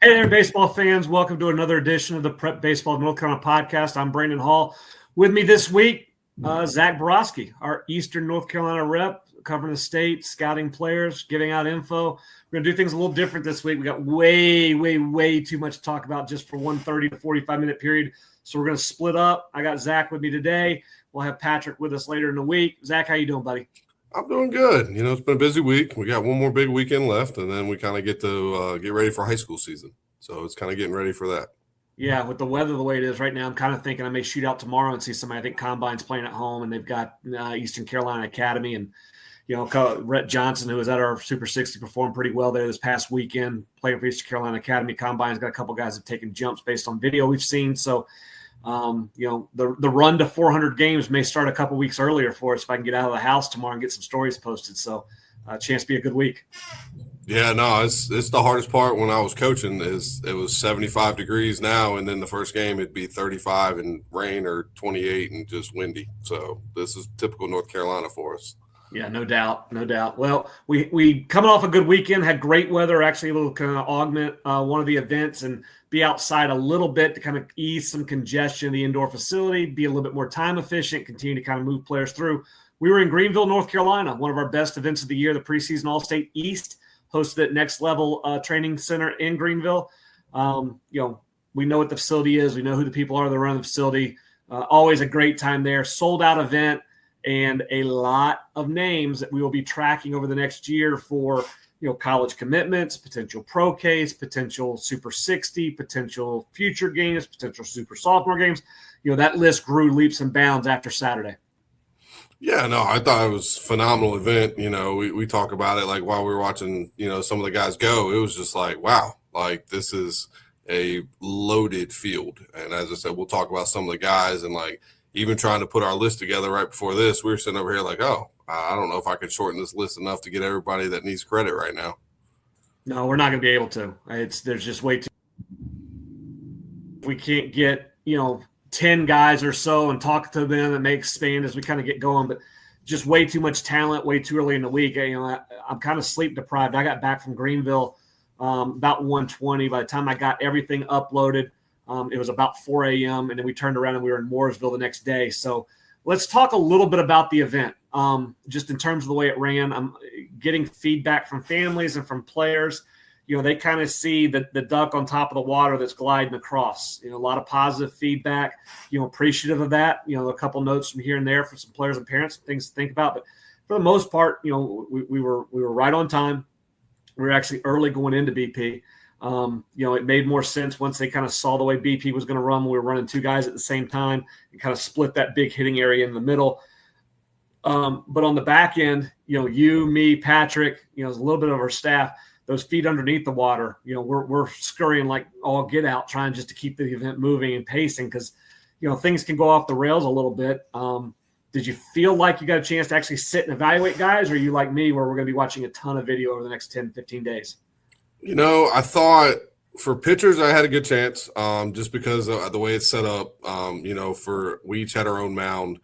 Hey there, baseball fans. Welcome to another edition of the Prep Baseball North Carolina podcast. I'm Brandon Hall. With me this week, Zach Borowski, our Eastern North Carolina rep, covering the state, scouting players, giving out info. We're going to do things a little different this week. We got way too much to talk about just for 130 to 45-minute period. So we're going to split up. I got Zach with me today. We'll have Patrick with us later in the week. Zach, how you doing, buddy? I'm doing good. It's been a busy week. We got one more big weekend left, and then we kind of get to get ready for high school season. So it's kind of getting ready for that. Yeah, with the weather the way it is right now, I'm kind of thinking I may shoot out tomorrow and see somebody. I think Combine's playing at home, and they've got Eastern Carolina Academy. And, Rhett Johnson, who was at our Super 60, performed pretty well there this past weekend, playing for Eastern Carolina Academy. Combine's got a couple guys that have taken jumps based on video we've seen. So, the run to 400 games may start a couple weeks earlier for us if I can get out of the house tomorrow and get some stories posted. So a chance to be a good week. Yeah, no, it's the hardest part when I was coaching is it was 75 degrees now, and then the first game it'd be 35 and rain or 28 and just windy. So this is typical North Carolina for us. Yeah, no doubt. Well, we coming off a good weekend, had great weather, actually able to kind of augment one of the events and be outside a little bit to kind of ease some congestion in the indoor facility, be a little bit more time efficient, continue to kind of move players through. We were in Greenville, North Carolina, one of our best events of the year, the Preseason All-State East, hosted at Next Level Training Center in Greenville. We know what the facility is. We know who the people are that run the facility. Always a great time there. Sold out event. And a lot of names that we will be tracking over the next year for, college commitments, potential pro case, potential Super 60, potential future games, potential Super Sophomore games. That list grew leaps and bounds after Saturday. Yeah, no, I thought it was a phenomenal event. We talk about it like while we were watching, some of the guys go. It was just like, wow, like this is a loaded field. And as I said, we'll talk about some of the guys and like, even trying to put our list together right before this, we were sitting over here like, oh, I don't know if I could shorten this list enough to get everybody that needs credit right now. No, we're not going to be able to. There's just way too. We can't get 10 guys or so and talk to them and make expand as we kind of get going, but just way too much talent, way too early in the week. I'm kind of sleep deprived. I got back from Greenville about 1:20. By the time I got everything uploaded, it was about 4 a.m., and then we turned around and we were in Mooresville the next day. So let's talk a little bit about the event, just in terms of the way it ran. I'm getting feedback from families and from players. They kind of see the duck on top of the water that's gliding across. A lot of positive feedback, appreciative of that. A couple notes from here and there for some players and parents, things to think about. But for the most part, we were right on time. We were actually early going into BP. It made more sense once they kind of saw the way BP was going to run. We were running two guys at the same time and kind of split that big hitting area in the middle. But on the back end, you, me, Patrick, a little bit of our staff, those feet underneath the water, we're scurrying like all get out, trying just to keep the event moving and pacing because, things can go off the rails a little bit. Did you feel like you got a chance to actually sit and evaluate guys, or are you like me where we're going to be watching a ton of video over the next 10, 15 days? I thought for pitchers, I had a good chance just because of the way it's set up. We each had our own mound.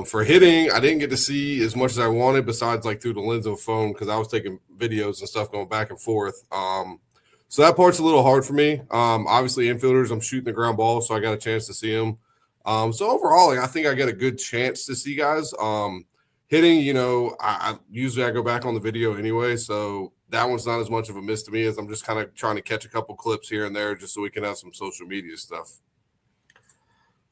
For hitting, I didn't get to see as much as I wanted besides like through the lens of a phone because I was taking videos and stuff going back and forth. So that part's a little hard for me. Obviously, infielders, I'm shooting the ground ball, so I got a chance to see them. So overall, I think I get a good chance to see guys. Hitting, I usually go back on the video anyway, so that one's not as much of a miss to me as I'm just kind of trying to catch a couple clips here and there just so we can have some social media stuff.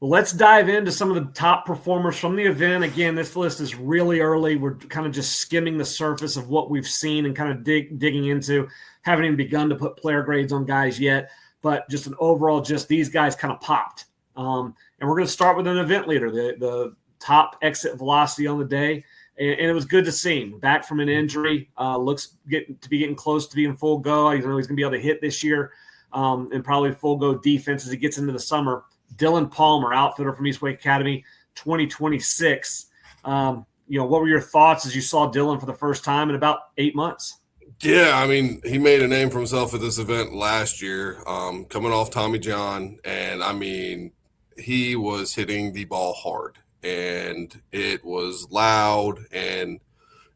Well, let's dive into some of the top performers from the event. Again, this list is really early. We're kind of just skimming the surface of what we've seen and kind of digging into. Haven't even begun to put player grades on guys yet, but just an overall, just these guys kind of popped. And we're going to start with an event leader, the top exit velocity on the day. And it was good to see him back from an injury. Looks to be getting close to being full go. He's going to be able to hit this year and probably full go defense as he gets into the summer. Dylan Palmer, outfielder from East Wake Academy, 2026. What were your thoughts as you saw Dylan for the first time in about 8 months? Yeah, he made a name for himself at this event last year, coming off Tommy John. And, he was hitting the ball hard. And it was loud and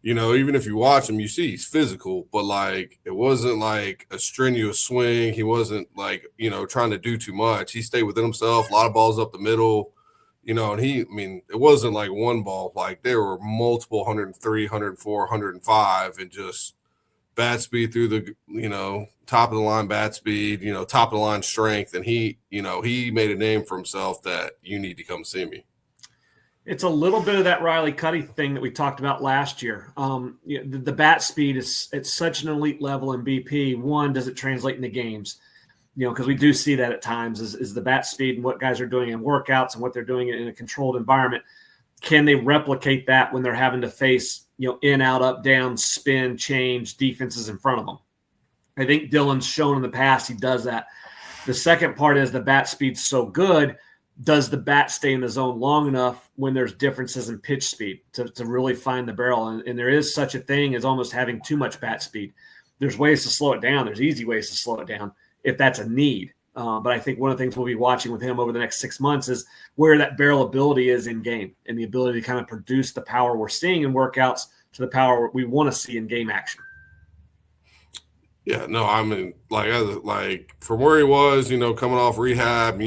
even if you watch him, you see he's physical, but like it wasn't like a strenuous swing. He wasn't like, trying to do too much. He stayed within himself, a lot of balls up the middle, and it wasn't like one ball. Like there were multiple 103, 104, 105, and just bat speed through the, top of the line bat speed, top of the line strength. And he made a name for himself that you need to come see me. It's a little bit of that Riley Cuddy thing that we talked about last year. The bat speed is at such an elite level in BP. One, does it translate into games? Because we do see that at times is the bat speed and what guys are doing in workouts and what they're doing in a controlled environment. Can they replicate that when they're having to face, in, out, up, down, spin, change defenses in front of them? I think Dylan's shown in the past he does that. The second part is the bat speed's so good. Does the bat stay in the zone long enough when there's differences in pitch speed to really find the barrel? And there is such a thing as almost having too much bat speed. There's ways to slow it down. There's easy ways to slow it down if that's a need. But I think one of the things we'll be watching with him over the next 6 months is where that barrel ability is in game and the ability to kind of produce the power we're seeing in workouts to the power we want to see in game action. Yeah, no, I mean, like from where he was, coming off rehab,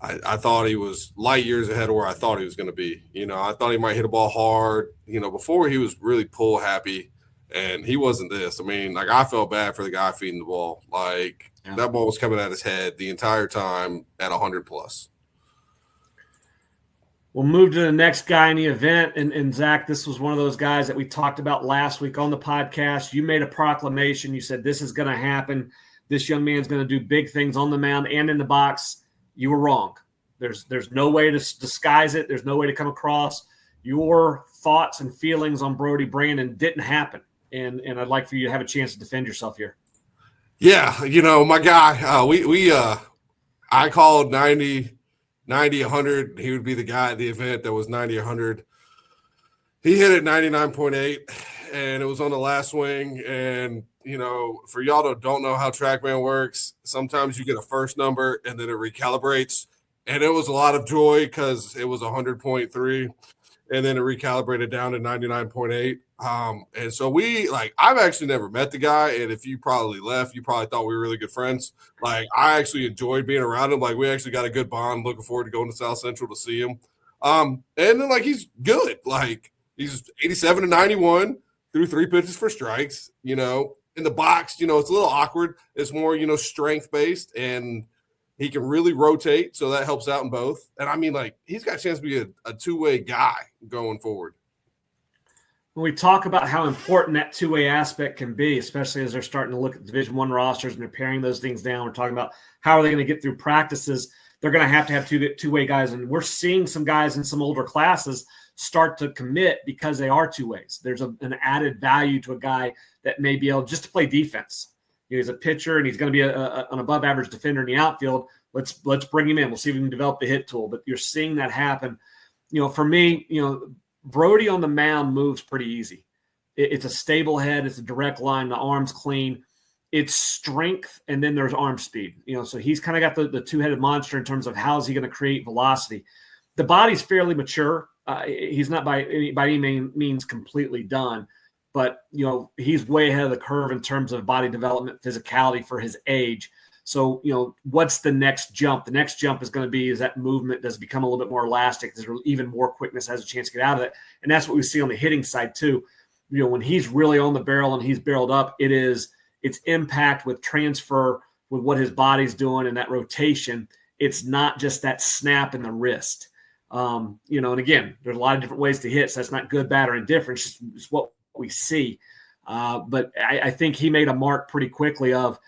I thought he was light years ahead of where I thought he was going to be. I thought he might hit a ball hard. Before he was really pull happy, and he wasn't this. I mean, like I felt bad for the guy feeding the ball. Like that ball was coming at his head the entire time at 100+. We'll move to the next guy in the event. And Zach, this was one of those guys that we talked about last week on the podcast. You made a proclamation. You said this is going to happen. This young man's going to do big things on the mound and in the box. You were wrong. There's no way to disguise it. There's no way to come across. Your thoughts and feelings on Brody Brandon didn't happen. And I'd like for you to have a chance to defend yourself here. Yeah, my guy, I called 90, 100. He would be the guy at the event that was 90, 100. He hit it 99.8, and it was on the last swing. And, for y'all that don't know how TrackMan works, sometimes you get a first number and then it recalibrates. And it was a lot of joy because it was 100.3, and then it recalibrated down to 99.8. And so I've actually never met the guy. And if you probably left, you probably thought we were really good friends. Like, I actually enjoyed being around him. Like, we actually got a good bond. Looking forward to going to South Central to see him. And then, he's good. Like, he's 87 to 91, threw 3 pitches for strikes. In the box, it's a little awkward. It's more, strength-based, and he can really rotate, so that helps out in both. And, I mean, he's got a chance to be a two-way guy going forward. When we talk about how important that two-way aspect can be, especially as they're starting to look at Division I rosters and they're paring those things down, we're talking about how are they going to get through practices. They're going to have two-way guys, and we're seeing some guys in some older classes start to commit because they are two ways. There's an added value to a guy that may be able just to play defense. He's a pitcher, and he's going to be an above-average defender in the outfield. Let's bring him in. We'll see if we can develop the hit tool. But you're seeing that happen. For me, Brody on the mound moves pretty easy. It's a stable head. It's a direct line. The arm's clean. It's strength, and then there's arm speed. So he's kind of got the two-headed monster in terms of how is he going to create velocity. The body's fairly mature. He's not by any means completely done, but he's way ahead of the curve in terms of body development, physicality for his age. So what's the next jump? The next jump is going to be, is that movement does become a little bit more elastic. There's even more quickness, has a chance to get out of it, and that's what we see on the hitting side too. When he's really on the barrel and he's barreled up, it's impact with transfer with what his body's doing and that rotation. It's not just that snap in the wrist. And again, there's a lot of different ways to hit, so that's not good, bad, or indifferent. It's what we see. But I think he made a mark pretty quickly of,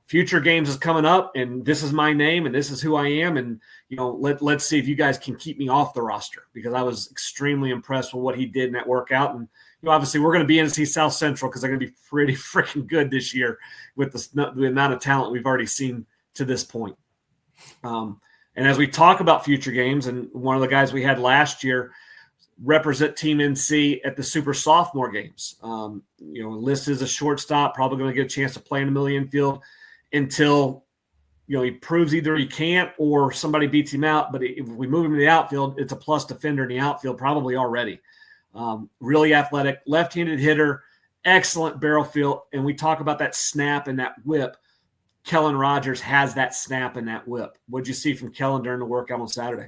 future games is coming up, and this is my name, and this is who I am, and let's see if you guys can keep me off the roster, because I was extremely impressed with what he did in that workout. And obviously we're going to be in to see South Central because they're going to be pretty freaking good this year with the amount of talent we've already seen to this point. And as we talk about future games, and one of the guys we had last year represent Team NC at the Super Sophomore games, listed as a shortstop, probably going to get a chance to play in the middle infield until he proves either he can't or somebody beats him out. But if we move him to the outfield, it's a plus defender in the outfield probably already. Really athletic, left-handed hitter, excellent barrel feel. And we talk about that snap and that whip. Kellen Rogers has that snap and that whip. What'd you see from Kellen during the workout on Saturday?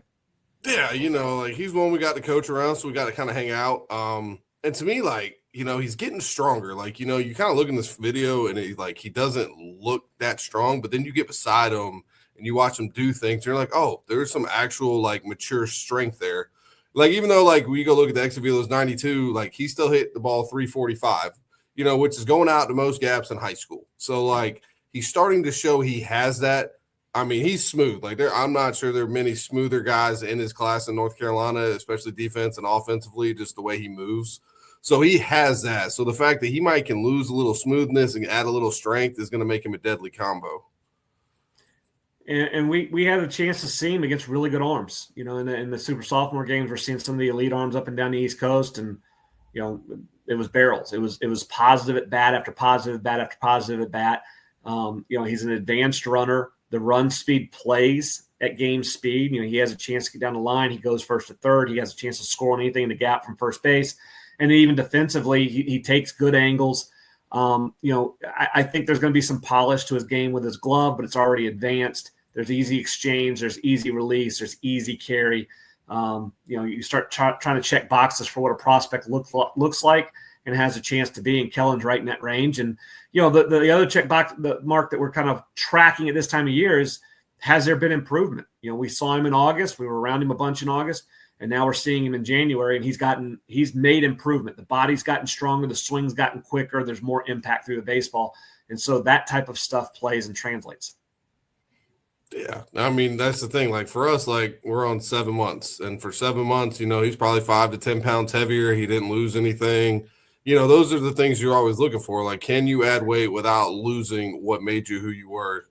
Yeah, like he's one we got to coach around, so we got to kind of hang out. And to me, like, he's getting stronger. Like, you kind of look in this video and he doesn't look that strong, but then you get beside him and you watch him do things. You're like, oh, there's some actual like mature strength there. Like, even though like we go look at the exit velo's 92, like he still hit the ball 345, which is going out to most gaps in high school. So like he's starting to show he has that. I mean, he's smooth. Like I'm not sure there are many smoother guys in his class in North Carolina, especially defense and offensively, just the way he moves. So he has that. So the fact that he can lose a little smoothness and add a little strength is going to make him a deadly combo. And we had a chance to see him against really good arms. In the super sophomore games, we're seeing some of the elite arms up and down the East Coast, and it was barrels. It was positive at bat after positive at bat after positive at bat. He's an advanced runner. The run speed plays at game speed. He has a chance to get down the line. He goes first to third. He has a chance to score on anything in the gap from first base. And then even defensively, he takes good angles. I think there's going to be some polish to his game with his glove, but it's already advanced. There's easy exchange. There's easy release. There's easy carry. You start trying to check boxes for what a prospect looks like and has a chance to be, and Kellen's right in that range. And, the other check box, the mark that we're kind of tracking at this time of year is, has there been improvement? We saw him in August. We were around him a bunch in August, and now we're seeing him in January, and he's made improvement. The body's gotten stronger. The swing's gotten quicker. There's more impact through the baseball. And so that type of stuff plays and translates. Yeah. I mean, that's the thing. Like for us, like we're on 7 months, and for 7 months, he's probably 5 to 10 pounds heavier. He didn't lose anything. Those are the things you're always looking for. Like, can you add weight without losing what made you who you were?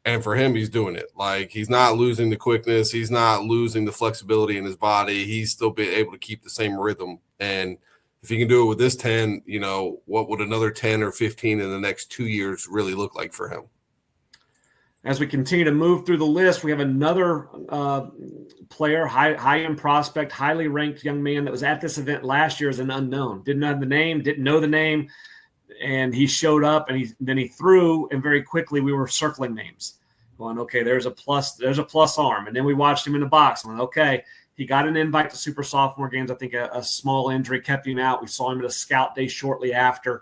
And for him, he's doing it. Like, he's not losing the quickness. He's not losing the flexibility in his body. He's still being able to keep the same rhythm. And if he can do it with this 10, what would another 10 or 15 in the next 2 years really look like for him? As we continue to move through the list, we have another player, high-end prospect, highly ranked young man that was at this event last year as an unknown. Didn't have the name, didn't know the name, and he showed up, and then he threw, and very quickly we were circling names, going, okay, there's a plus arm. And then we watched him in the box, and went, okay, he got an invite to super sophomore games. I think a small injury kept him out. We saw him at a scout day shortly after.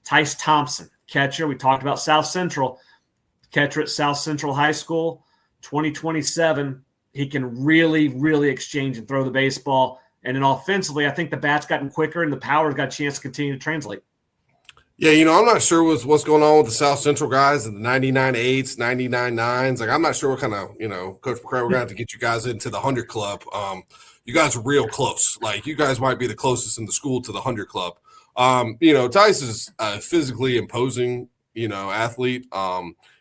Tice Thompson, catcher. We talked about South Central. Catcher at South Central High School, 2027. He can really, really exchange and throw the baseball. And then offensively, I think the bat's gotten quicker and the power's got a chance to continue to translate. Yeah, I'm not sure what's going on with the South Central guys and the 99.8s, 99.9s. Like, I'm not sure what kind of, Coach McCray, we're going to have to get you guys into the 100 club. You guys are real close. Like, you guys might be the closest in the school to the 100 club. Tice is a physically imposing, athlete.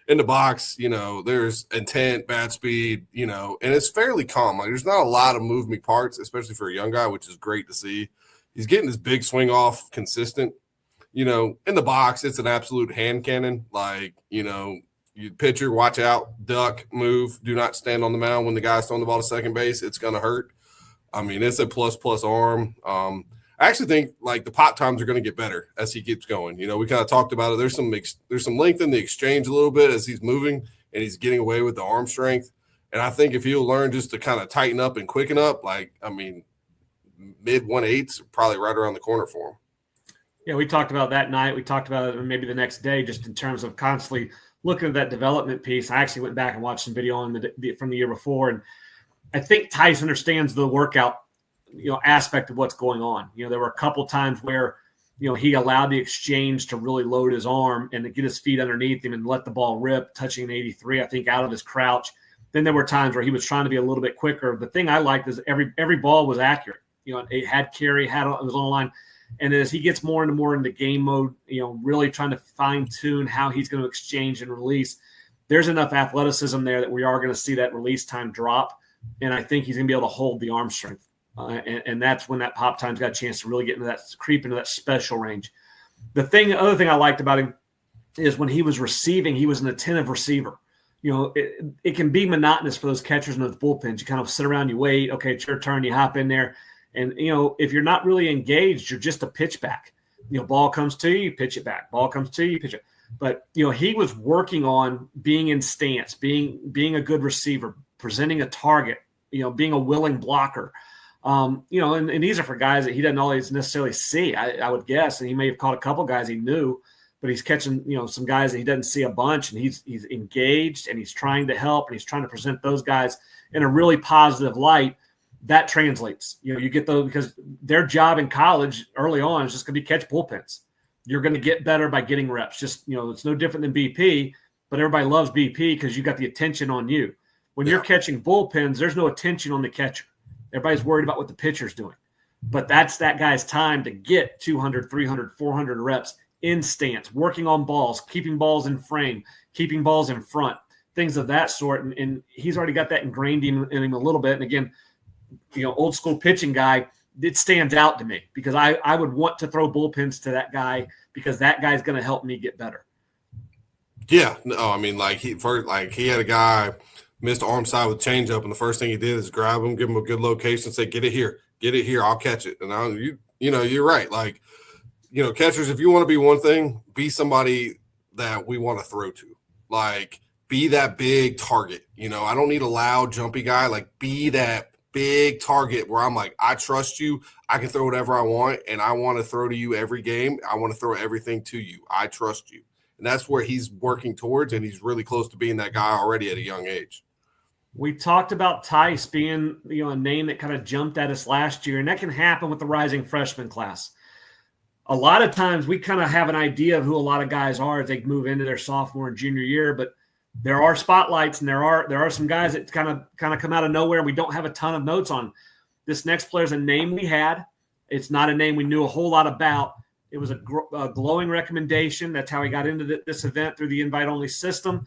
In the box, there's intent, bat speed, and it's fairly calm. Like, there's not a lot of moving parts, especially for a young guy, which is great to see. He's getting his big swing off consistent. In the box, it's an absolute hand cannon. Like, you pitcher, watch out, duck, move. Do not stand on the mound when the guy's throwing the ball to second base. It's going to hurt. I mean, it's a plus arm. I actually think like the pop times are going to get better as he keeps going. We kind of talked about it. There's some length in the exchange a little bit as he's moving and he's getting away with the arm strength. And I think if he'll learn just to kind of tighten up and quicken up, mid 1/8s are probably right around the corner for him. Yeah, we talked about that night. We talked about it maybe the next day, just in terms of constantly looking at that development piece. I actually went back and watched some video on from the year before, and I think Tice understands the workout aspect of what's going on. There were a couple times where, he allowed the exchange to really load his arm and to get his feet underneath him and let the ball rip, touching an 83, I think, out of his crouch. Then there were times where he was trying to be a little bit quicker. The thing I liked is every ball was accurate. It had carry, it was on the line. And as he gets more into game mode, really trying to fine tune how he's going to exchange and release, there's enough athleticism there that we are going to see that release time drop. And I think he's going to be able to hold the arm strength. And that's when that pop time's got a chance to really get into that, creep into that special range. The other thing I liked about him is when he was receiving, he was an attentive receiver. It can be monotonous for those catchers and those bullpens. You kind of sit around, you wait, okay, it's your turn, you hop in there. And, if you're not really engaged, you're just a pitch back. Ball comes to you, pitch it back. Ball comes to you, pitch it. But, he was working on being in stance, being a good receiver, presenting a target, being a willing blocker. And these are for guys that he doesn't always necessarily see, I would guess. And he may have caught a couple guys he knew, but he's catching, some guys that he doesn't see a bunch, and he's engaged, and he's trying to help, and he's trying to present those guys in a really positive light. That translates. You get those, because their job in college early on is just going to be catch bullpens. You're going to get better by getting reps. Just, it's no different than BP, but everybody loves BP because you got the attention on you. When you're catching bullpens, there's no attention on the catcher. Everybody's worried about what the pitcher's doing. But that's that guy's time to get 200, 300, 400 reps in stance, working on balls, keeping balls in frame, keeping balls in front, things of that sort. And he's already got that ingrained in him a little bit. And again, old school pitching guy, it stands out to me because I would want to throw bullpens to that guy because that guy's going to help me get better. Yeah. No, I mean, he had a guy missed arm side with changeup, and the first thing he did is grab him, give him a good location, say, get it here, I'll catch it. And you're right. Catchers, if you want to be one thing, be somebody that we want to throw to. Be that big target. I don't need a loud, jumpy guy. Be that big target where I'm I trust you. I can throw whatever I want, and I want to throw to you every game. I want to throw everything to you. I trust you. And that's where he's working towards, and he's really close to being that guy already at a young age. We talked about Tice being, a name that kind of jumped at us last year, and that can happen with the rising freshman class. A lot of times we kind of have an idea of who a lot of guys are as they move into their sophomore and junior year, but there are spotlights, and there are some guys that kind of come out of nowhere, and we don't have a ton of notes on. This next player is a name we had. It's not a name we knew a whole lot about. It was a glowing recommendation. That's how he got into this event through the invite-only system.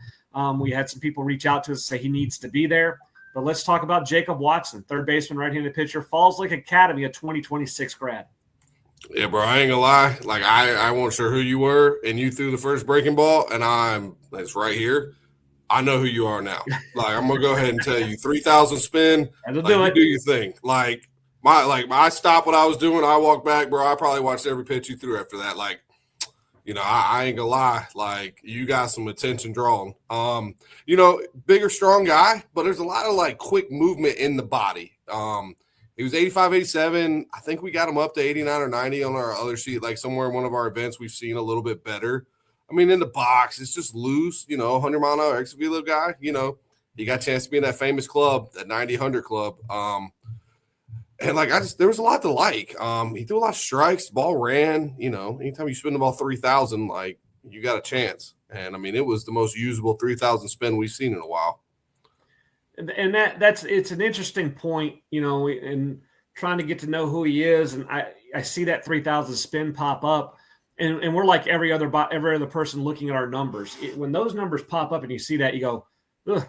We had some people reach out to us and say he needs to be there. But let's talk about Jacob Watson, third baseman, right-handed pitcher, Falls Lake Academy, a 2026 grad. Yeah, bro, I ain't gonna lie. I wasn't sure who you were, and you threw the first breaking ball, and it's right here. I know who you are now. I'm gonna go ahead and tell you, 3,000 spin. That'll do it. Do your thing. I stopped what I was doing. I walked back, bro. I probably watched every pitch you threw after that. I ain't gonna lie. You got some attention drawn. Bigger, strong guy, but there's a lot of quick movement in the body. He was 85, 87. I think we got him up to 89 or 90 on our other sheet. Somewhere in one of our events, we've seen a little bit better. In the box, it's just loose, 100-mile-an-hour exit velo guy. He got a chance to be in that famous club, that 90-100 club. And there was a lot to like. He threw a lot of strikes, the ball ran. Anytime you spin the ball 3,000, you got a chance. And it was the most usable 3,000 spin we've seen in a while. And it's an interesting point, in trying to get to know who he is. And I see that 3,000 spin pop up. And we're like every other person looking at our numbers. When those numbers pop up and you see that, you go, ugh,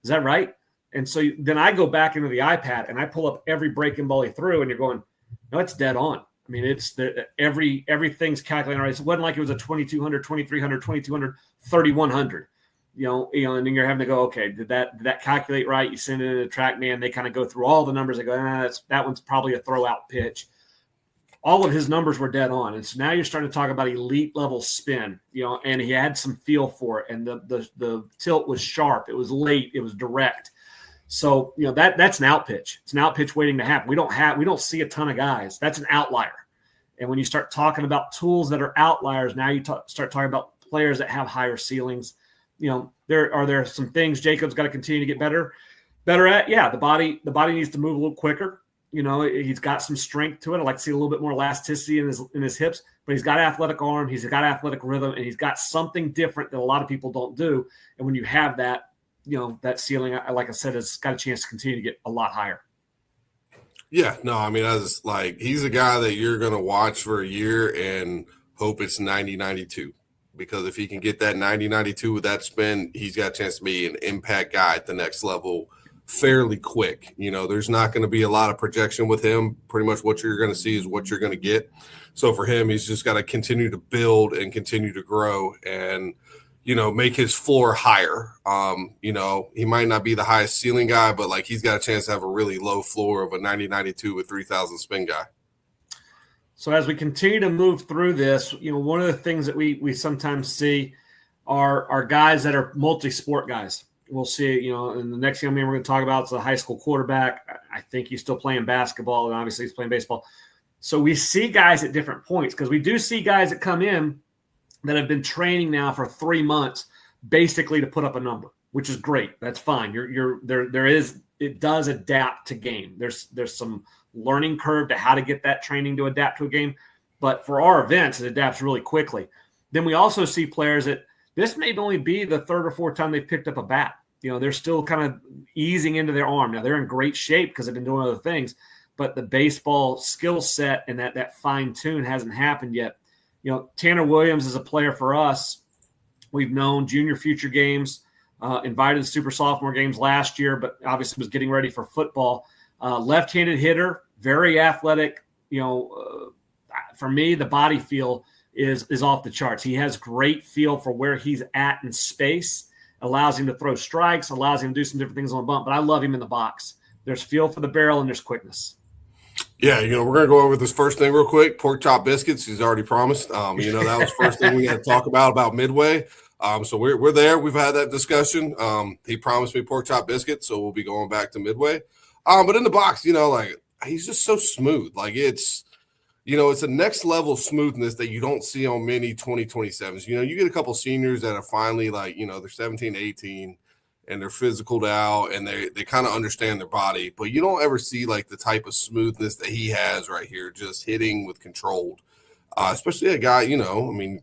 is that right? And so then I go back into the iPad and I pull up every breaking ball he threw, and you're going, no, it's dead on. It's everything's calculated right. It wasn't like it was a 2,200, 2,300, 2,200, 3,100. And then you're having to go, okay, did that calculate right? You send it in to TrackMan, they kind of go through all the numbers. They go, that one's probably a throw out pitch. All of his numbers were dead on. And so now you're starting to talk about elite level spin, and he had some feel for it. And the tilt was sharp. It was late. It was direct. So, that's an out pitch. It's an out pitch waiting to happen. We don't see a ton of guys. That's an outlier. And when you start talking about tools that are outliers, now you start talking about players that have higher ceilings. There are some things Jacob's got to continue to get better at. Yeah, the body needs to move a little quicker. He's got some strength to it. I'd like to see a little bit more elasticity in his hips, but he's got athletic arm, he's got athletic rhythm, and he's got something different that a lot of people don't do. And when you have that, that ceiling, like I said, has got a chance to continue to get a lot higher. Yeah, no, he's a guy that you're going to watch for a year and hope it's 90-92. Because if he can get that 90-92 with that spin, he's got a chance to be an impact guy at the next level fairly quick. There's not going to be a lot of projection with him. Pretty much what you're going to see is what you're going to get. So for him, he's just got to continue to build and continue to grow. And, make his floor higher. He might not be the highest ceiling guy, but like he's got a chance to have a really low floor of a 90-92 with 3,000 spin guy. So as we continue to move through this, one of the things that we sometimes see are guys that are multi-sport guys. We'll see, and the next young man we're going to talk about is a high school quarterback. I think he's still playing basketball, and obviously he's playing baseball. So we see guys at different points because we do see guys that come in that have been training now for 3 months basically to put up a number, which is great. That's fine. It does adapt to game. There's some learning curve to how to get that training to adapt to a game. But for our events, it adapts really quickly. Then we also see players that this may only be the third or fourth time they've picked up a bat. They're still kind of easing into their arm. Now they're in great shape because they've been doing other things, but the baseball skill set and that fine tune hasn't happened yet. Tanner Williams is a player for us. We've known junior future games, invited to super sophomore games last year, but obviously was getting ready for football. Left-handed hitter, very athletic. For me, the body feel is off the charts. He has great feel for where he's at in space, allows him to throw strikes, allows him to do some different things on the bump, but I love him in the box. There's feel for the barrel and there's quickness. Yeah, we're going to go over this first thing real quick. Pork chop biscuits, he's already promised. That was the first thing we had to talk about Midway. So we're there. We've had that discussion. He promised me pork chop biscuits, so we'll be going back to Midway. But in the box, he's just so smooth. Like it's a next level smoothness that you don't see on many 2027s. You get a couple seniors that are finally they're 17, 18. And they're physicaled out and they kind of understand their body, but you don't ever see like the type of smoothness that he has right here, just hitting with controlled, especially a guy, going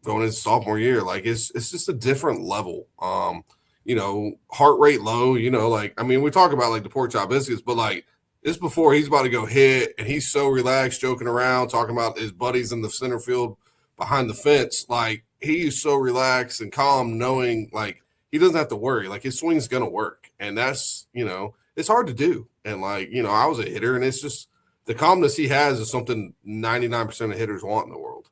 into sophomore year, like it's just a different level. Heart rate low, we talk about like the pork chop biscuits, but like this before he's about to go hit and he's so relaxed, joking around, talking about his buddies in the center field behind the fence. Like he's so relaxed and calm, knowing like, he doesn't have to worry. Like his swing's going to work. And that's, it's hard to do. And I was a hitter and it's just the calmness he has is something 99% of hitters want in the world.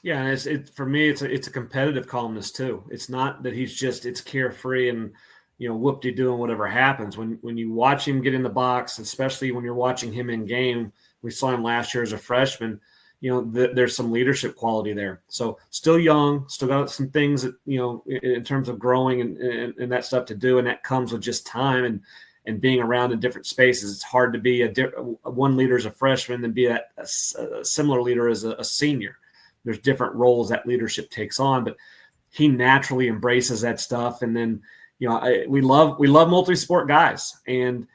Yeah. And for me, it's a competitive calmness too. It's not that it's carefree and, whoop-de-doo and whatever happens. When you watch him get in the box, especially when you're watching him in game, we saw him last year as a freshman, there's some leadership quality there. So still young, still got some things that, in terms of growing and that stuff to do. And that comes with just time and being around in different spaces. It's hard to be one leader as a freshman than be a similar leader as a senior. There's different roles that leadership takes on, but he naturally embraces that stuff. And then, we love multi-sport guys and,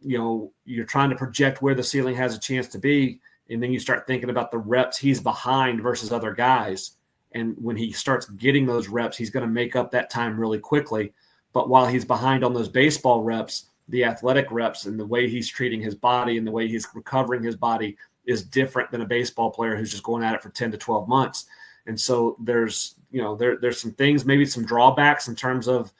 you're trying to project where the ceiling has a chance to be. And then you start thinking about the reps he's behind versus other guys. And when he starts getting those reps, he's going to make up that time really quickly. But while he's behind on those baseball reps, the athletic reps and the way he's treating his body and the way he's recovering his body is different than a baseball player who's just going at it for 10 to 12 months. And so there's some things, maybe some drawbacks in terms of,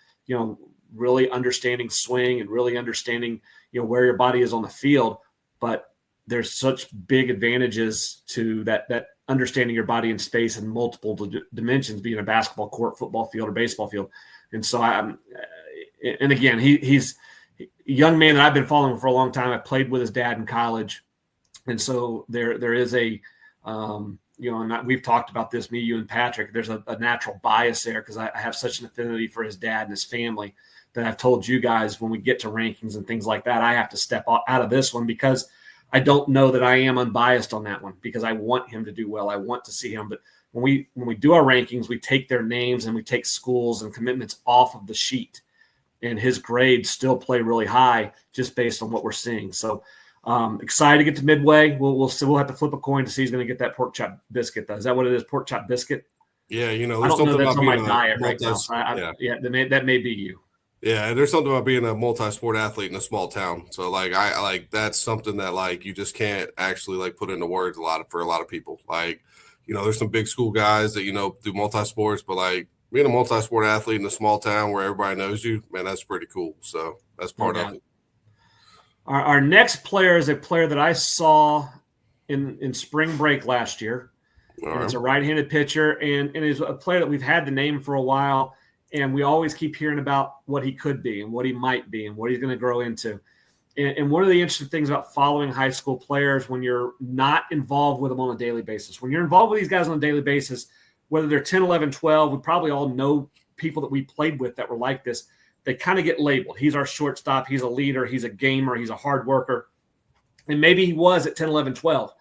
really understanding swing and really understanding, where your body is on the field. But there's such big advantages to that understanding your body in space and multiple dimensions, being a basketball court, football field, or baseball field. And so and again, he's a young man that I've been following for a long time. I played with his dad in college. And so there is and we've talked about this, me, you, and Patrick, there's a natural bias there because I have such an affinity for his dad and his family that I've told you guys when we get to rankings and things like that, I have to step out of this one because I don't know that I am unbiased on that one because I want him to do well. I want to see him. But when we do our rankings, we take their names and we take schools and commitments off of the sheet. And his grades still play really high just based on what we're seeing. So excited to get to Midway. We'll have to flip a coin to see who's going to get that pork chop biscuit. Though. Is that what it is, pork chop biscuit? Yeah, there's I don't know that's on my diet right now. That may be you. Yeah, there's something about being a multi-sport athlete in a small town. So I that's something that you just can't actually put into words for a lot of people. There's some big school guys that do multi-sports, but being a multi-sport athlete in a small town where everybody knows you, man, that's pretty cool. So that's part of it. Our next player is a player that I saw in spring break last year. And it's a right-handed pitcher, and is a player that we've had the name for a while, and we always keep hearing about what he could be and what he might be and what he's going to grow into. And one of the interesting things about following high school players when you're not involved with them on a daily basis, when you're involved with these guys on a daily basis, whether they're 10, 11, 12, we probably all know people that we played with that were like this. They kind of get labeled. He's our shortstop. He's a leader. He's a gamer. He's a hard worker. And maybe he was at 10, 11, 12.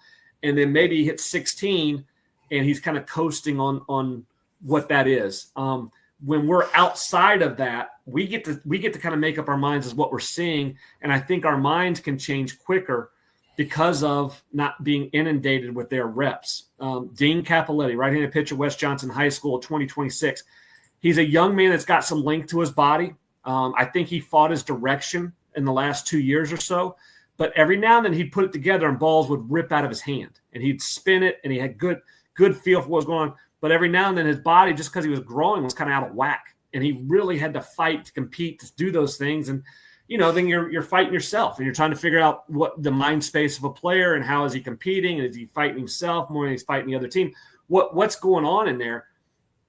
And then maybe he hits 16 and he's kind of coasting on what that is. When we're outside of that, we get to kind of make up our minds as what we're seeing. And I think our minds can change quicker because of not being inundated with their reps. Dean Capoletti, right-handed pitcher, West Johnson High School, 2026. He's a young man that's got some length to his body. I think he fought his direction in the last 2 years or so. But every now and then he'd put it together and balls would rip out of his hand. And he'd spin it, and he had good feel for what was going on. But every now and then his body, just because he was growing, was kind of out of whack. And he really had to fight to compete to do those things. And, then you're fighting yourself. And you're trying to figure out what the mind space of a player and how is he competing. And is he fighting himself more than he's fighting the other team? What's going on in there?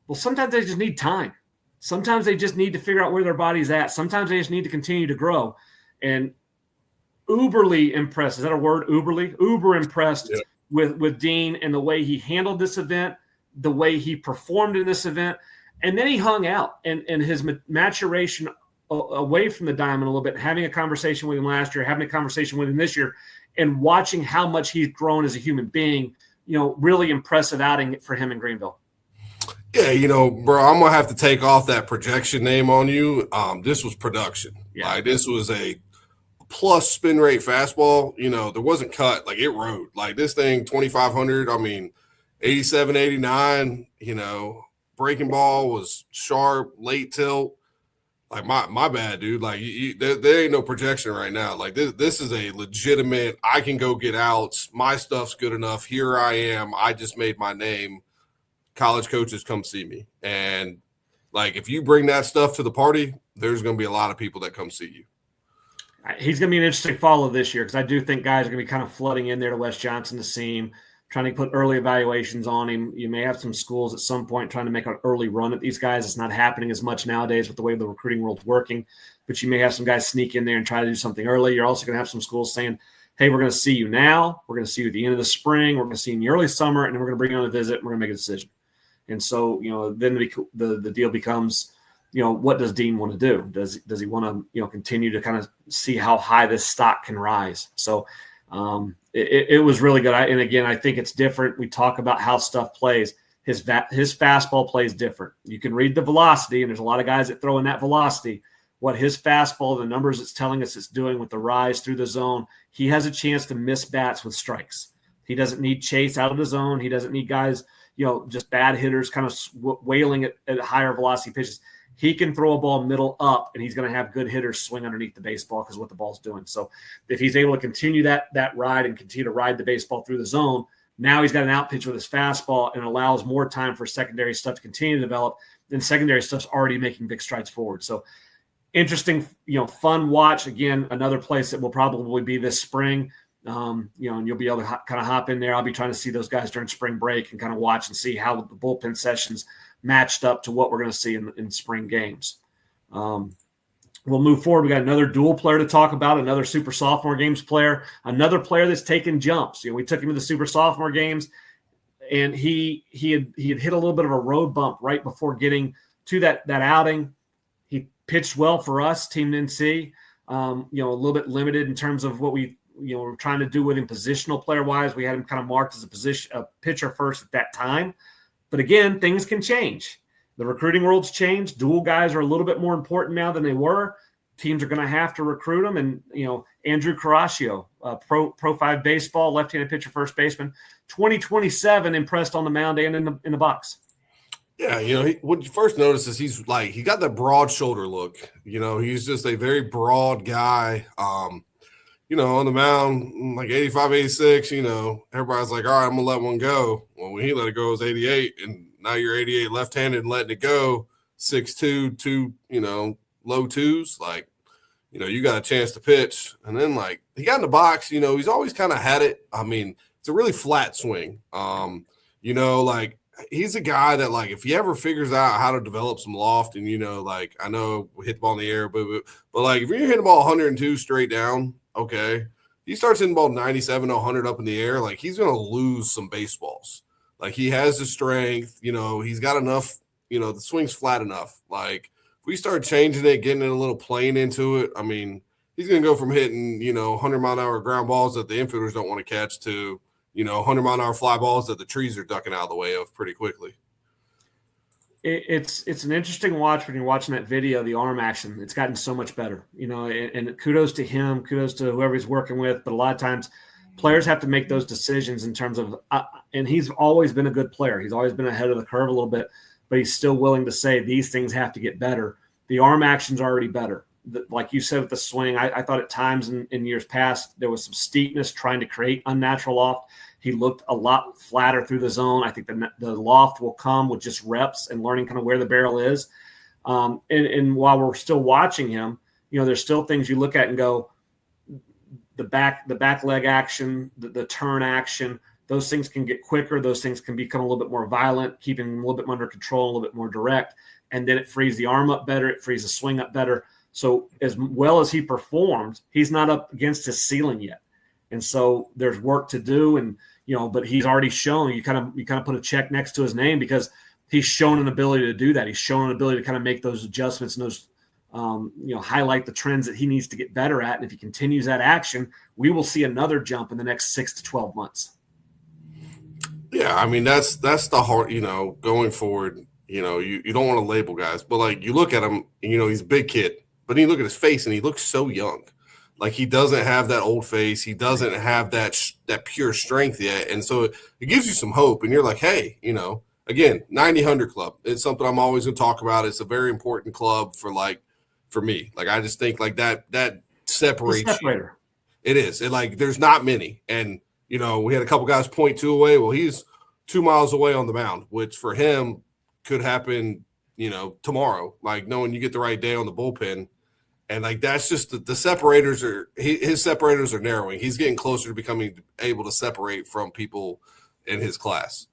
Well, sometimes they just need time. Sometimes they just need to figure out where their body's at. Sometimes they just need to continue to grow. And uberly impressed. Is that a word? Uber impressed with Dean and the way he handled this event, the way he performed in this event. And then he hung out and his maturation away from the diamond a little bit, having a conversation with him last year, having a conversation with him this year, and watching how much he's grown as a human being, really impressive outing for him in Greenville. Yeah, bro, I'm going to have to take off that projection name on you. This was production. Yeah. Like, this was a plus spin rate fastball. There wasn't cut. Like, it rode. Like, this thing, 2,500, 87, 89, breaking ball was sharp, late tilt. Like, my bad, dude. Like, there ain't no projection right now. Like, this is a legitimate, I can go get outs. My stuff's good enough. Here I am. I just made my name. College coaches, come see me. And, like, if you bring that stuff to the party, there's going to be a lot of people that come see you. He's going to be an interesting follow this year because I do think guys are going to be kind of flooding in there to West Johnson to see him, trying to put early evaluations on him. You may have some schools at some point trying to make an early run at these guys. It's not happening as much nowadays with the way the recruiting world's working, but you may have some guys sneak in there and try to do something early. You're also going to have some schools saying, hey, we're going to see you now. We're going to see you at the end of the spring. We're going to see you in the early summer, and then we're going to bring you on a visit, and we're going to make a decision. And so, then the deal becomes, what does Dean want to do? Does he want to, continue to kind of see how high this stock can rise? So it was really good. And again, I think it's different. We talk about how stuff plays. His fastball plays different. You can read the velocity, and there's a lot of guys that throw in that velocity. What his fastball, the numbers it's telling us it's doing with the rise through the zone, he has a chance to miss bats with strikes. He doesn't need chase out of the zone. He doesn't need guys, just bad hitters kind of wailing at higher velocity pitches. He can throw a ball middle up, and he's going to have good hitters swing underneath the baseball because of what the ball's doing. So if he's able to continue that ride and continue to ride the baseball through the zone, now he's got an out pitch with his fastball and allows more time for secondary stuff to continue to develop. Then secondary stuff's already making big strides forward. So interesting, fun watch. Again, another place that will probably be this spring. And you'll be able to kind of hop in there. I'll be trying to see those guys during spring break and kind of watch and see how the bullpen sessions matched up to what we're going to see in spring games. We'll move forward. We got another dual player to talk about, another super sophomore games player, another player that's taken jumps. We took him to the super sophomore games, and he had hit a little bit of a road bump right before getting to that outing. He pitched well for us, Team NC. A little bit limited in terms of what we're trying to do with him positional player wise. We had him kind of marked as a pitcher first at that time. But again, things can change. The recruiting world's changed. Dual guys are a little bit more important now than they were. Teams are going to have to recruit them. And, Andrew Caraccio, Pro 5 baseball, left-handed pitcher, first baseman, 2027 impressed on the mound and in the box. Yeah, what you first notice is he got that broad shoulder look. He's just a very broad guy. On the mound, like 85, 86, everybody's like, all right, I'm going to let one go. Well, when he let it go, it was 88, and now you're 88 left-handed and letting it go, 6'2", 2, low twos. Like, you got a chance to pitch. And then, like, he got in the box, he's always kind of had it. It's a really flat swing. Like he's a guy that, like, if he ever figures out how to develop some loft and, like, I know we hit the ball in the air, but like if you're hitting the ball 102 straight down, okay, he starts hitting the ball 97 to 100 up in the air, like he's going to lose some baseballs. Like he has the strength, he's got enough, the swing's flat enough. Like if we start changing it, getting a little plane into it, I mean, he's going to go from hitting, 100-mile-an-hour ground balls that the infielders don't want to catch to, 100-mile-an-hour fly balls that the trees are ducking out of the way of pretty quickly. It's an interesting watch when you're watching that video, the arm action. It's gotten so much better, and kudos to him, kudos to whoever he's working with. But a lot of times players have to make those decisions in terms of and he's always been a good player. He's always been ahead of the curve a little bit, but he's still willing to say these things have to get better. The arm action's already better. Like you said with the swing, I thought at times in years past there was some steepness trying to create unnatural loft. He looked a lot flatter through the zone. I think the loft will come with just reps and learning kind of where the barrel is. And while we're still watching him, there's still things you look at and go, the back leg action, the turn action, those things can get quicker. Those things can become a little bit more violent, keeping him a little bit under control, a little bit more direct. And then it frees the arm up better. It frees the swing up better. So as well as he performed, he's not up against his ceiling yet. And so there's work to do. And, but he's already shown, you kind of put a check next to his name because he's shown an ability to do that. He's shown an ability to kind of make those adjustments and those, highlight the trends that he needs to get better at. And if he continues that action, we will see another jump in the next 6 to 12 months. Yeah. I mean, that's the hard, going forward, you don't want to label guys, but like you look at him and, he's a big kid, but then you look at his face and he looks so young. Like he doesn't have that old face. He doesn't have that pure strength yet. And so it gives you some hope. And you're like, hey, again, 90-100 club. It's something I'm always going to talk about. It's a very important club for me. Like I just think like that separates you. It is. It like there's not many. And, we had a couple guys 0.2 away. Well, he's 2 miles away on the mound, which for him could happen, tomorrow. Like knowing you get the right day on the bullpen. And like that's just the separators his separators are narrowing. He's getting closer to becoming able to separate from people in his class.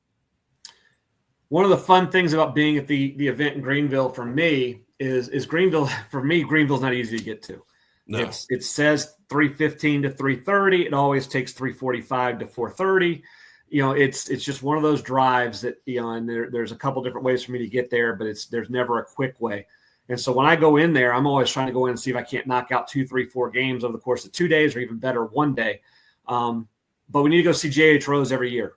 One of the fun things about being at the event in Greenville for me is Greenville. For me, Greenville's not easy to get to. No. It says 3:15 to 3:30. It always takes 3:45 to 4:30. It's just one of those drives that and there's a couple different ways for me to get there, but there's never a quick way. And so when I go in there, I'm always trying to go in and see if I can't knock out 2, 3, 4 games over the course of 2 days or even better one day. But we need to go see J.H. Rose every year.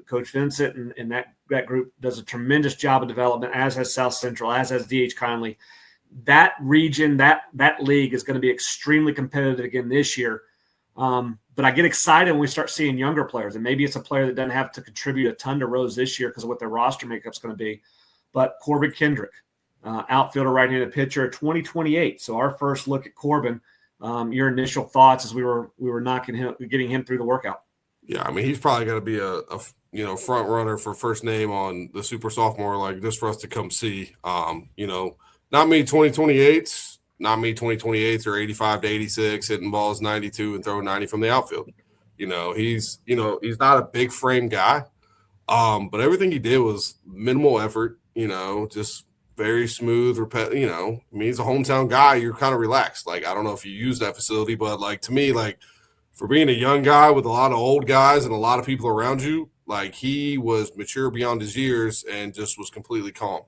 Coach Vincent and that group does a tremendous job of development, as has South Central, as has D.H. Conley. That region, that league is going to be extremely competitive again this year. But I get excited when we start seeing younger players. And maybe it's a player that doesn't have to contribute a ton to Rose this year because of what their roster makeup is going to be. But Corbin Kendrick, outfielder, right-handed pitcher, 2028. So our first look at Corbin, your initial thoughts as we were getting him through the workout. Yeah, I mean, he's probably going to be a front runner for first name on the super sophomore, like just for us to come see. Not me 2028s, not me 2028s or 85 to 86 hitting balls 92 and throwing 90 from the outfield. He's not a big frame guy, but everything he did was minimal effort. Just very smooth, he's a hometown guy. You're kind of relaxed. Like, I don't know if you use that facility, but like, to me, like for being a young guy with a lot of old guys and a lot of people around you, like he was mature beyond his years and just was completely calm.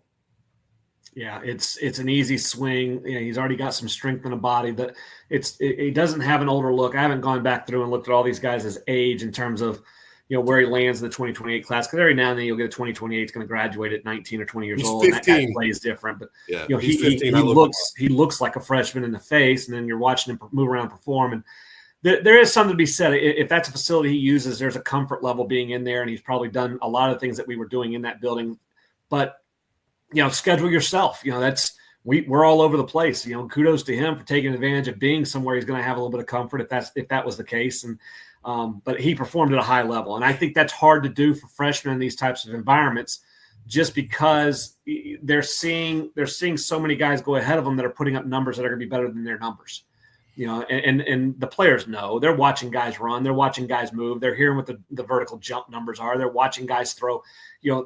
Yeah, it's an easy swing. He's already got some strength in the body, but it doesn't have an older look. I haven't gone back through and looked at all these guys' age in terms of where he lands in the 2028 class, because every now and then you'll get a 2028 that's going to graduate at 19 or 20 years old. 15. And that guy plays different, but yeah, he looks like a freshman in the face, and then you're watching him move around and perform. And there is something to be said. If that's a facility he uses, there's a comfort level being in there, and he's probably done a lot of things that we were doing in that building. But schedule yourself. We're all over the place. Kudos to him for taking advantage of being somewhere he's going to have a little bit of comfort if that was the case. And but he performed at a high level, and I think that's hard to do for freshmen in these types of environments, just because they're seeing so many guys go ahead of them that are putting up numbers that are going to be better than their numbers. And the players know. They're watching guys run. They're watching guys move. They're hearing what the vertical jump numbers are. They're watching guys throw.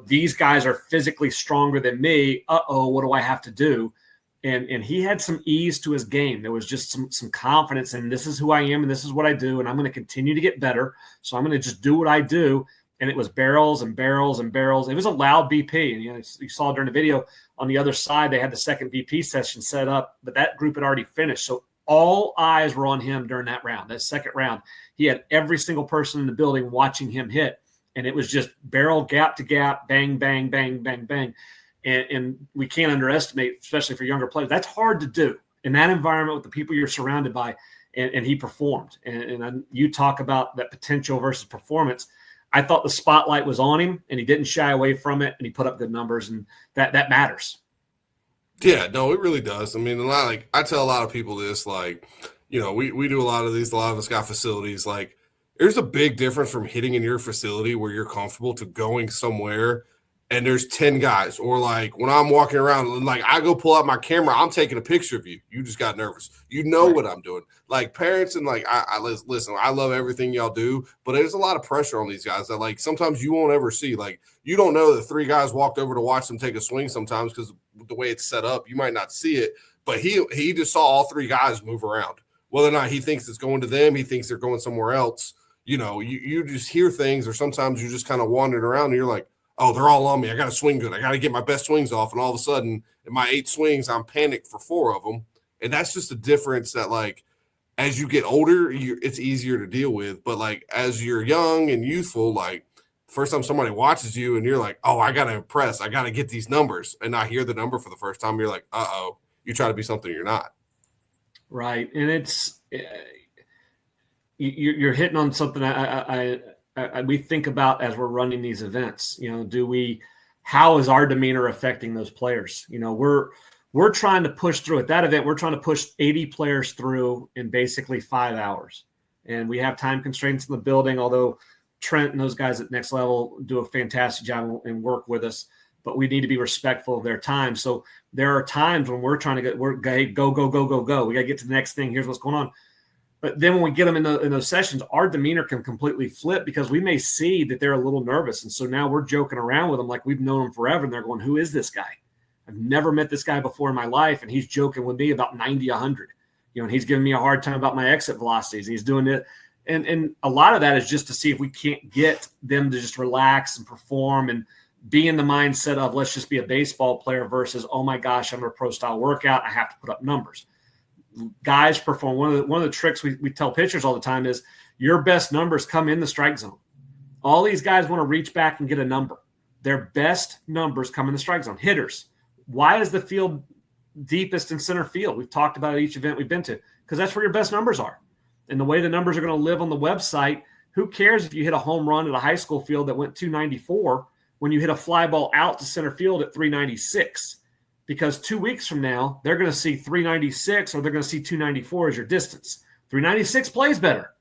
These guys are physically stronger than me. What do I have to do? And he had some ease to his game. There was just some confidence in, this is who I am and this is what I do, and I'm going to continue to get better. So I'm going to just do what I do. And it was barrels and barrels and barrels. It was a loud BP. And you saw during the video on the other side, they had the second BP session set up, but that group had already finished. So all eyes were on him during that round, that second round. He had every single person in the building watching him hit. And it was just barrel, gap to gap, bang, bang, bang, bang, bang. And we can't underestimate, especially for younger players. That's hard to do in that environment with the people you're surrounded by. And he performed. And you talk about that potential versus performance. I thought the spotlight was on him, and he didn't shy away from it, and he put up good numbers, and that matters. Yeah, no, it really does. I mean, I tell a lot of people this, we do a lot of us got facilities. Like, there's a big difference from hitting in your facility where you're comfortable to going somewhere and there's 10 guys, or like when I'm walking around and like I go pull out my camera, I'm taking a picture of you. You just got nervous. You know what I'm doing. Like parents and like I listen, I love everything y'all do, but there's a lot of pressure on these guys that like sometimes you won't ever see. Like you don't know that 3 guys walked over to watch them take a swing sometimes because the way it's set up, you might not see it. But he just saw all 3 guys move around. Whether or not he thinks it's going to them, he thinks they're going somewhere else. You just hear things, or sometimes you just kind of wandering around and you're like, oh, they're all on me. I got to swing good. I got to get my best swings off. And all of a sudden, in my 8 swings, I'm panicked for 4 of them. And that's just a difference that, like, as you get older, it's easier to deal with. But, like, as you're young and youthful, like, first time somebody watches you and you're like, oh, I got to impress. I got to get these numbers. And I hear the number for the first time. You're like, uh-oh, you try to be something you're not. Right. And it's you're hitting on something we think about as we're running these events. How is our demeanor affecting those players? We're trying to push through at that event. We're trying to push 80 players through in basically 5 hours. And we have time constraints in the building, although Trent and those guys at Next Level do a fantastic job and work with us, but we need to be respectful of their time. So there are times when we're trying to go. We got to get to the next thing. Here's what's going on. But then when we get them in those sessions, our demeanor can completely flip because we may see that they're a little nervous. And so now we're joking around with them like we've known them forever. And they're going, who is this guy? I've never met this guy before in my life. And he's joking with me about 90, 100. And he's giving me a hard time about my exit velocities. And he's doing it. And a lot of that is just to see if we can't get them to just relax and perform and be in the mindset of let's just be a baseball player versus, oh, my gosh, I'm in a pro-style workout. I have to put up numbers. Guys perform. One of the tricks we tell pitchers all the time is your best numbers come in the strike zone. All these guys want to reach back and get a number. Their best numbers come in the strike zone. Hitters. Why is the field deepest in center field? We've talked about it each event we've been to because that's where your best numbers are. And the way the numbers are going to live on the website, who cares if you hit a home run at a high school field that went 294 when you hit a fly ball out to center field at 396? Because 2 weeks from now, they're going to see 396 or they're going to see 294 as your distance. 396 plays better.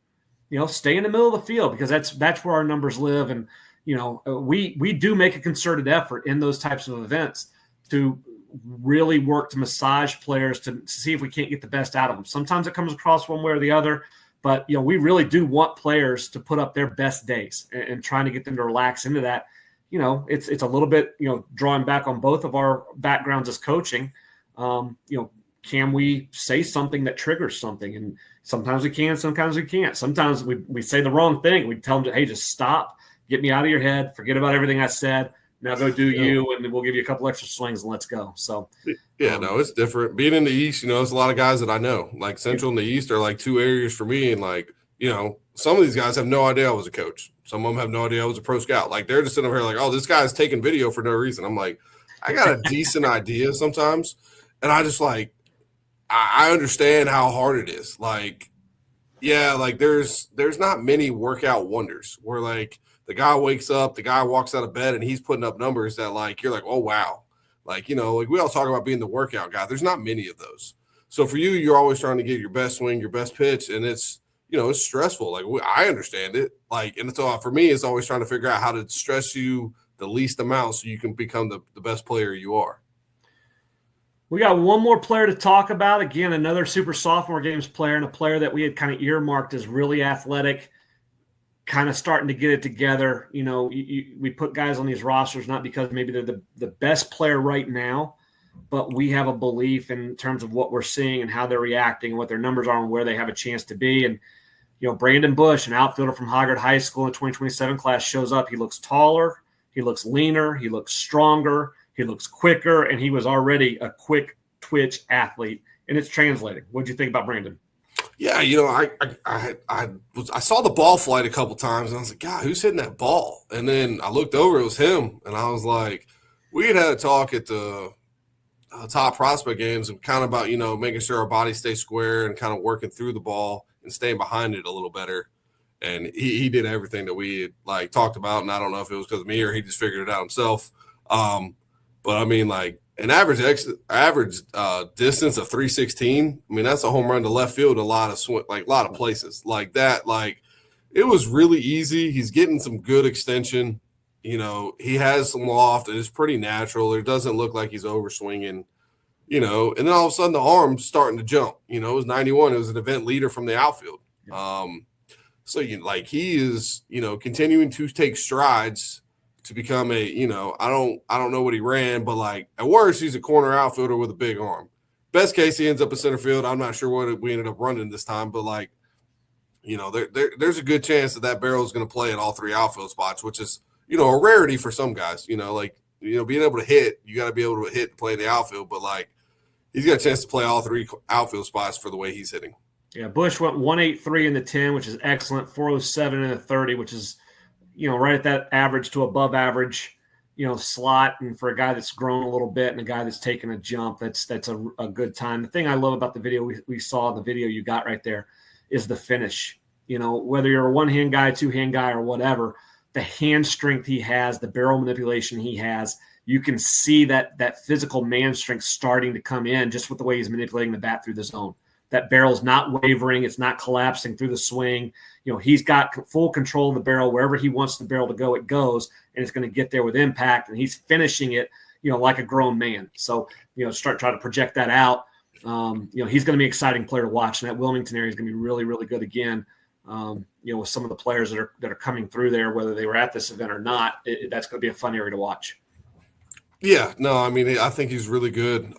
Stay in the middle of the field because that's where our numbers live. And, we do make a concerted effort in those types of events to really work to massage players to see if we can't get the best out of them. Sometimes it comes across one way or the other, but, we really do want players to put up their best days and trying to get them to relax into that. It's a little bit, drawing back on both of our backgrounds as coaching. Can we say something that triggers something? And sometimes we can, sometimes we can't. Sometimes we say the wrong thing. We tell them, hey, just stop, get me out of your head, forget about everything I said. Now go do you, and we'll give you a couple extra swings and let's go. So, no, it's different. Being in the East, there's a lot of guys that I know. Like Central and the East are like 2 areas for me. And like, some of these guys have no idea I was a coach. Some of them have no idea I was a pro scout. Like they're just sitting over here like, oh, this guy's taking video for no reason. I'm like, I got a decent idea sometimes. And I just like, I understand how hard it is. Like, yeah, like there's not many workout wonders where like the guy wakes up, the guy walks out of bed and he's putting up numbers that like, you're like, oh, wow. Like, like we all talk about being the workout guy. There's not many of those. So for you, you're always trying to get your best swing, your best pitch. And it's stressful. Like I understand it. Like, and so for me, it's always trying to figure out how to stress you the least amount so you can become the best player you are. We got one more player to talk about. Again, another super sophomore games player and a player that we had kind of earmarked as really athletic, kind of starting to get it together. You know, we put guys on these rosters not because maybe they're the best player right now, but we have a belief in terms of what we're seeing and how they're reacting and what their numbers are and where they have a chance to be. And, you know, Brandon Bush, an outfielder from Hoggard High School in the 2027 class, shows up. He looks taller. He looks leaner. He looks stronger. He looks quicker, and he was already a quick twitch athlete, and it's translating. What did you think about Brandon? Yeah, you know, I saw the ball flight a couple times, and I was like, God, who's hitting that ball? And then I looked over, it was him, and I was like, we had a talk at the top prospect games and kind of about, you know, making sure our body stays square and kind of working through the ball and staying behind it a little better. And he did everything that we had, like, talked about, and I don't know if it was because of me or he just figured it out himself. But I mean, like, an average distance of 316. I mean, that's a home run to left field in a lot of places like that. Like, it was really easy. He's getting some good extension. You know, he has some loft and it's pretty natural. It doesn't look like he's overswinging, you know, and then all of a sudden the arm's starting to jump. You know, it was 91. It was an event leader from the outfield. So, you know, like, he is, you know, continuing to take strides to become a, you know, I don't know what he ran, but, like, at worst, he's a corner outfielder with a big arm. Best case, he ends up in center field. I'm not sure what we ended up running this time, but, like, you know, there's a good chance that barrel is going to play at all three outfield spots, which is, you know, a rarity for some guys. You know, like, you know, being able to hit, you got to be able to hit to play the outfield, but, like, he's got a chance to play all three outfield spots for the way he's hitting. Yeah, Bush went 183 in the 10, which is excellent, 407 in the 30, which is, you know, right at that average to above average, you know, slot. And for a guy that's grown a little bit and a guy that's taken a jump, that's a good time. The thing I love about the video we saw, the video you got right there, is the finish. You know, whether you're a one-hand guy, two-hand guy, or whatever, the hand strength he has, the barrel manipulation he has, you can see that physical man strength starting to come in just with the way he's manipulating the bat through the zone. That barrel's not wavering. It's not collapsing through the swing. You know, he's got full control of the barrel. Wherever he wants the barrel to go, it goes, and it's going to get there with impact, and he's finishing it, you know, like a grown man. So, you know, try to project that out. You know, he's going to be an exciting player to watch, and that Wilmington area is going to be really, really good again. You know, with some of the players that are coming through there, whether they were at this event or not, that's going to be a fun area to watch. Yeah, no, I mean, I think he's really good.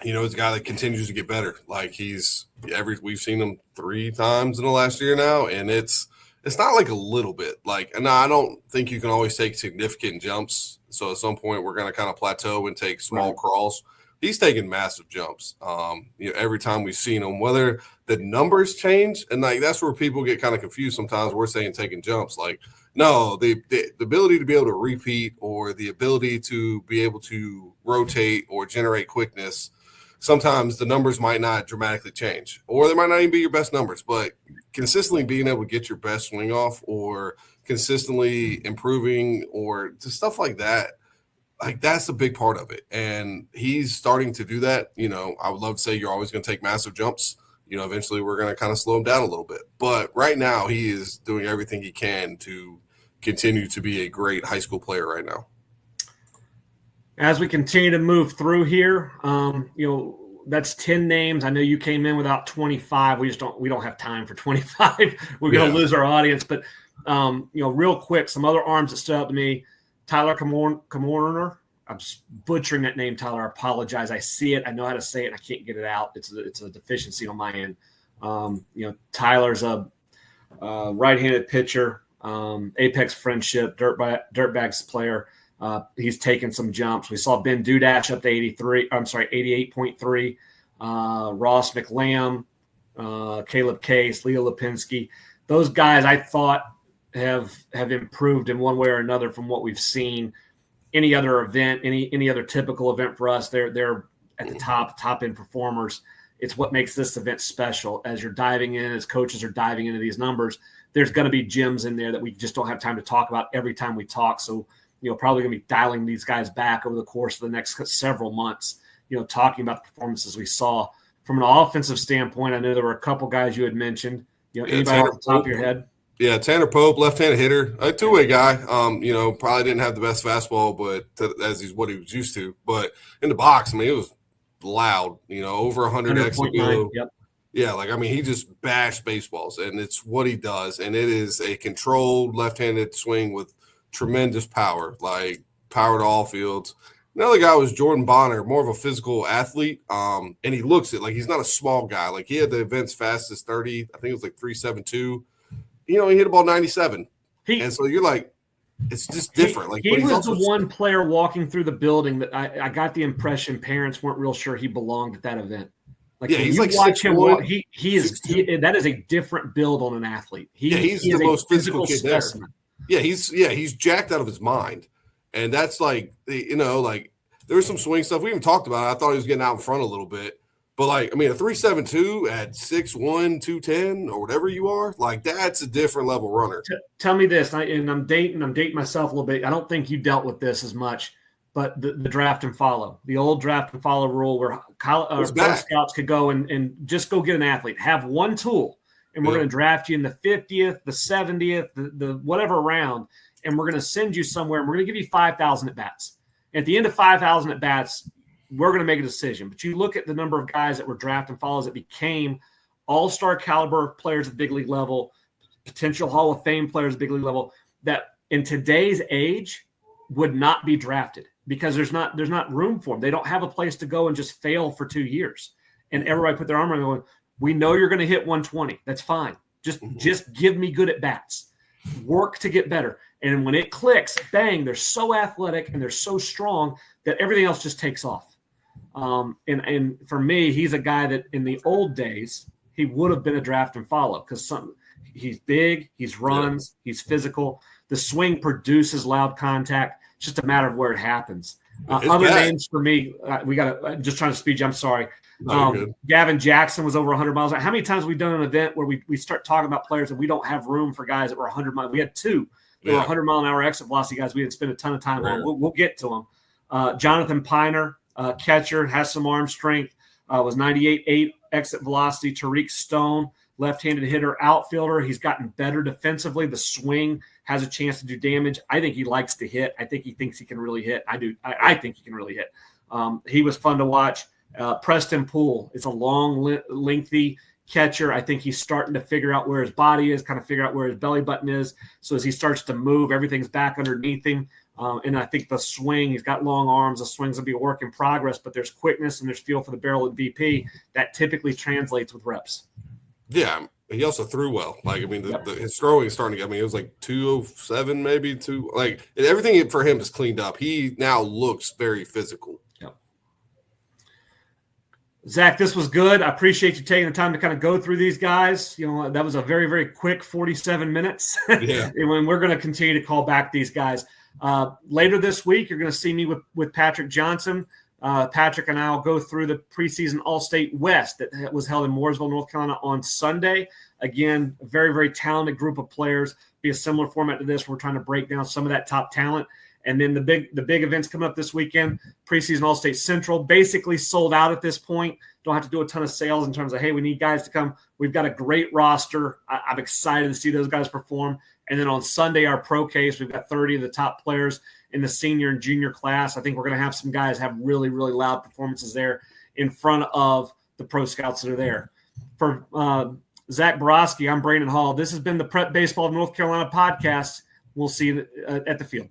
You know, he's a guy that continues to get better. Like, we've seen him 3 times in the last year now, and it's not like a little bit. Like, and I don't think you can always take significant jumps. So at some point we're going to kind of plateau and take small crawls. He's taking massive jumps. You know, every time we've seen him, whether the numbers change, and, like, that's where people get kind of confused sometimes. We're saying taking jumps. Like, no, the ability to be able to repeat, or the ability to be able to rotate or generate quickness, sometimes the numbers might not dramatically change, or they might not even be your best numbers, but consistently being able to get your best swing off, or consistently improving, or just stuff like that, like, that's a big part of it. And he's starting to do that. You know, I would love to say you're always going to take massive jumps. You know, eventually we're going to kind of slow him down a little bit. But right now he is doing everything he can to continue to be a great high school player right now. As we continue to move through here, you know, that's 10 names. I know you came in without 25. We don't have time for 25. We're going to lose our audience. But, you know, real quick, some other arms that stood out to me. Tyler Kamorner. I'm butchering that name, Tyler. I apologize. I see it. I know how to say it. And I can't get it out. It's a deficiency on my end. You know, Tyler's a right-handed pitcher, Apex Friendship, Dirtbags player. He's taken some jumps. We saw Ben Dudash up to 88.3. Ross McLam, Caleb Case, Leo Lipinski. Those guys I thought have improved in one way or another from what we've seen. Any other event, any other typical event for us, they're at the top end performers. It's what makes this event special. As you're diving in, as coaches are diving into these numbers, there's going to be gems in there that we just don't have time to talk about every time we talk. So, you know, probably going to be dialing these guys back over the course of the next several months, you know, talking about the performances we saw. From an offensive standpoint, I know there were a couple guys you had mentioned. You know, anybody off the top of your head? Yeah, Tanner Pope, left-handed hitter, a two-way guy. You know, probably didn't have the best fastball, but as he's what he was used to. But in the box, I mean, it was loud, over 100 100.9. Yep. Yeah, he just bashed baseballs, and it's what he does, and it is a controlled left-handed swing with tremendous power, power to all fields. Another guy was Jordan Bonner, more of a physical athlete, and he looks it. He's not a small guy. He had the event's fastest 30, I think it was 3.72. He hit a ball 97. And so you're like, it's just different. He was the one player walking through the building that I got the impression parents weren't real sure he belonged at that event. He's watch him 6'1", walk, that is a different build on an athlete. He's the most physical kid specimen. There. He's jacked out of his mind. And that's there was some swing stuff. We even talked about it. I thought he was getting out in front a little bit. But a 3.72 at 6'1", 210 or whatever you are, that's a different level runner. Tell me this, and I'm dating myself a little bit. I don't think you dealt with this as much. But the draft and follow, the old draft and follow rule where Girl Scouts could go and just go get an athlete, have one tool, and we're going to draft you in the 50th, the 70th, the whatever round, and we're going to send you somewhere, and we're going to give you 5,000 at-bats. At the end of 5,000 at-bats, we're going to make a decision. But you look at the number of guys that were draft and follows that became all-star caliber players at the big league level, potential Hall of Fame players at the big league level, that in today's age would not be drafted. Because there's not room for them. They don't have a place to go and just fail for 2 years. And everybody put their arm around going, we know you're going to hit 120. That's fine. Just give me good at bats. Work to get better. And when it clicks, bang, they're so athletic and they're so strong that everything else just takes off. And for me, he's a guy that in the old days, he would have been a draft and follow because he's big, he's runs, he's physical. The swing produces loud contact. It's just a matter of where it happens. Other names for me, we got to just trying to speed you. I'm sorry. Gavin Jackson was over 100 miles. How many times have we done an event where we start talking about players and we don't have room for guys that were 100 miles? We had two that were 100 mile an hour exit velocity guys we didn't spend a ton of time on. We'll get to them. Jonathan Piner, catcher, has some arm strength, was 98.8 exit velocity. Tariq Stone, left-handed hitter, outfielder. He's gotten better defensively. The swing has a chance to do damage. I think he likes to hit. I think he thinks he can really hit. I do. I think he can really hit. He was fun to watch. Preston Poole is a long, lengthy catcher. I think he's starting to figure out where his body is, kind of figure out where his belly button is. So as he starts to move, everything's back underneath him. And I think the swing, he's got long arms. The swing's going to be a work in progress, but there's quickness and there's feel for the barrel at BP that typically translates with reps. Yeah, he also threw well. His throwing is starting to get. It was 207 maybe. Everything for him is cleaned up. He now looks very physical. Yep. Zach, this was good. I appreciate you taking the time to kind of go through these guys. That was a very, very quick 47 minutes. Yeah. And we're going to continue to call back these guys. Later this week, you're going to see me with Patrick Johnson. Patrick and I will go through the preseason All-State West that was held in Mooresville, North Carolina on Sunday. Again, a very, very talented group of players. Be a similar format to this. We're trying to break down some of that top talent. And then the big events coming up this weekend, preseason All-State Central, basically sold out at this point. Don't have to do a ton of sales in terms of, hey, we need guys to come. We've got a great roster. I'm excited to see those guys perform. And then on Sunday, our pro case, we've got 30 of the top players in the senior and junior class. I think we're going to have some guys have really, really loud performances there in front of the pro scouts that are there. For Zach Borowski, I'm Brandon Hall. This has been the Prep Baseball of North Carolina podcast. We'll see you at the field.